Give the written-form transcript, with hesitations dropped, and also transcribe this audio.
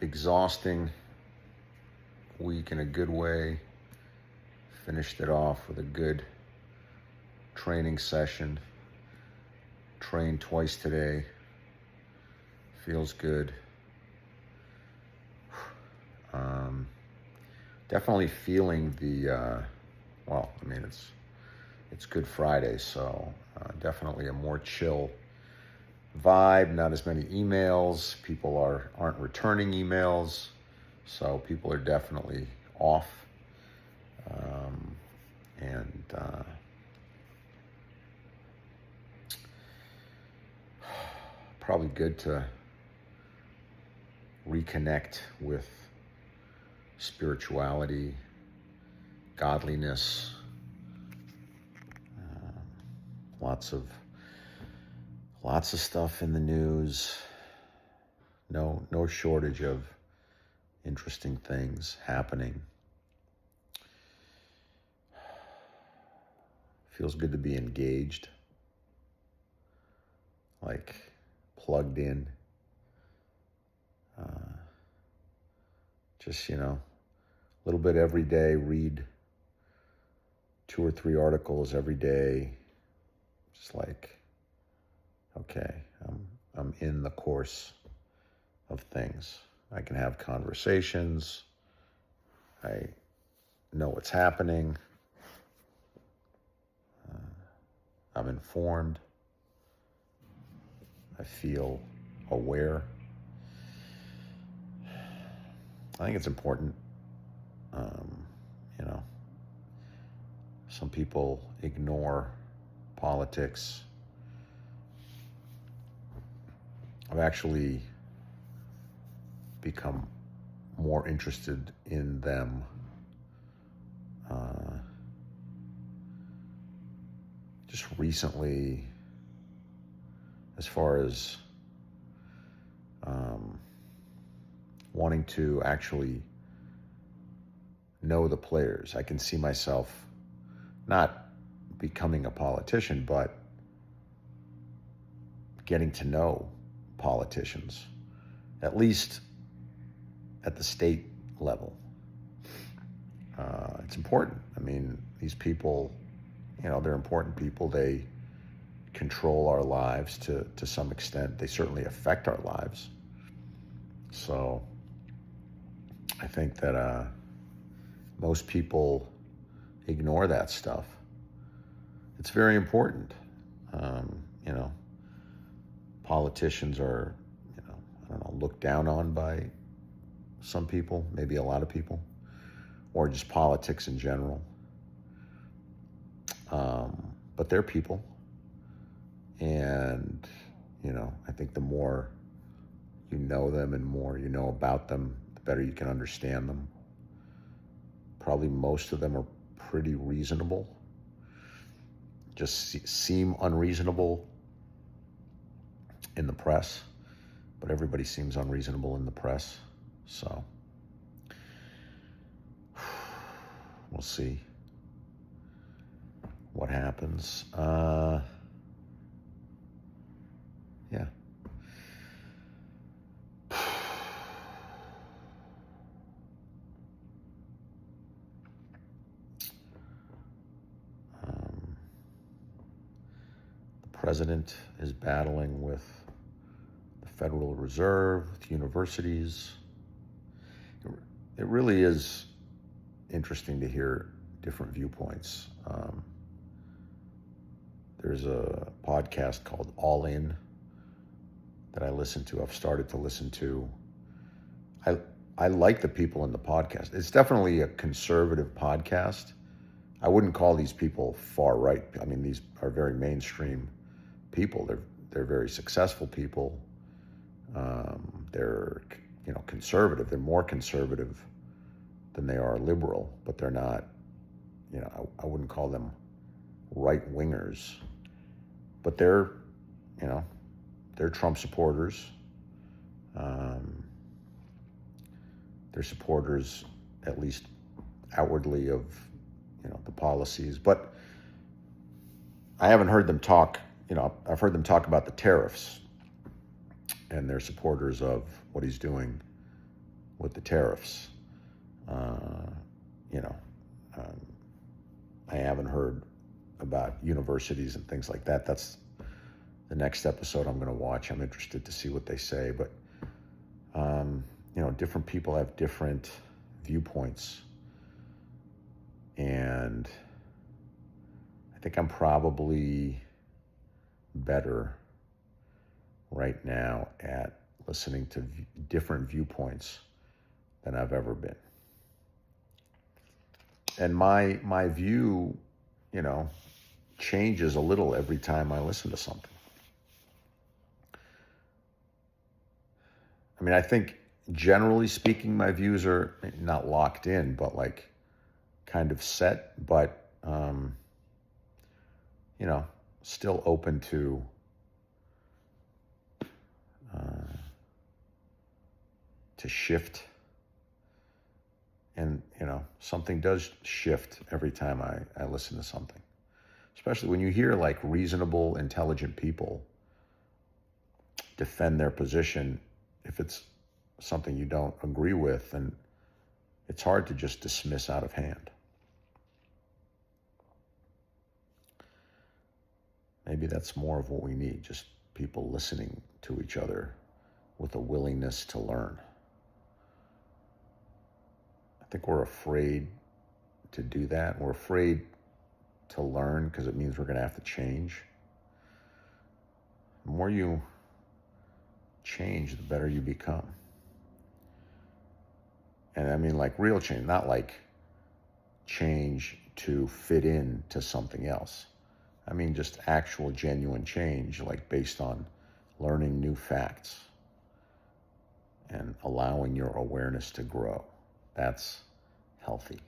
Exhausting week in a good way. Finished it off with a good training session. Trained twice today. Feels good. Definitely feeling the, it's Good Friday, so definitely a more chill vibe, not as many emails. People aren't returning emails, so people are definitely off. And probably good to reconnect with spirituality, godliness, lots of stuff in the news. No shortage of interesting things happening. Feels good to be engaged, like plugged in. Just, a little bit every day, read 2 or 3 articles every day. Just like, okay, I'm in the course of things. I can have conversations. I know what's happening. I'm informed. I feel aware. I think it's important. Some people ignore politics. I've actually become more interested in them. Just recently, as far as wanting to actually know the players. I can see myself not becoming a politician, but getting to know politicians, at least at the state level. It's important. I mean, these people, they're important people. They control our lives to some extent. They certainly affect our lives. So I think that most people ignore that stuff. It's very important. Politicians are, looked down on by some people, maybe a lot of people, or just politics in general. But they're people. And, I think the more you know them and more you know about them, the better you can understand them. Probably most of them are pretty reasonable. Just seem unreasonable in the press, but everybody seems unreasonable in the press. So we'll see what happens. Yeah. The president is battling with the Federal Reserve, with universities. It really is interesting to hear different viewpoints. There's a podcast called All In that I listen to. I've started to listen to. I like the people in the podcast. It's definitely a conservative podcast. I wouldn't call these people far right. I mean, these are very mainstream people. They're very successful people. They're conservative. They're more conservative than they are liberal, but they're not. I wouldn't call them right wingers, but they're Trump supporters. They're supporters, at least outwardly, of the policies. But I haven't heard them talk. I've heard them talk about the tariffs, and they're supporters of what he's doing with the tariffs. You know, um, I haven't heard about universities and things like that. That's the next episode I'm going to watch. I'm interested to see what they say. But, you know, different people have different viewpoints. And I think I'm probably better right now at listening to different viewpoints than I've ever been. And my view, you know, changes a little every time I listen to something. I mean, I think generally speaking, my views are not locked in, but like kind of set, but, you know, still open to shift. And, you know, something does shift every time I listen to something, especially when you hear like reasonable, intelligent people defend their position. If it's something you don't agree with, then it's hard to just dismiss out of hand. Maybe that's more of what we need, just people listening to each other with a willingness to learn. I think we're afraid to do that. We're afraid to learn because it means we're going to have to change. The more you change, the better you become. And I mean like real change, not like change to fit in to something else. I mean just actual genuine change, like based on learning new facts and allowing your awareness to grow. That's healthy.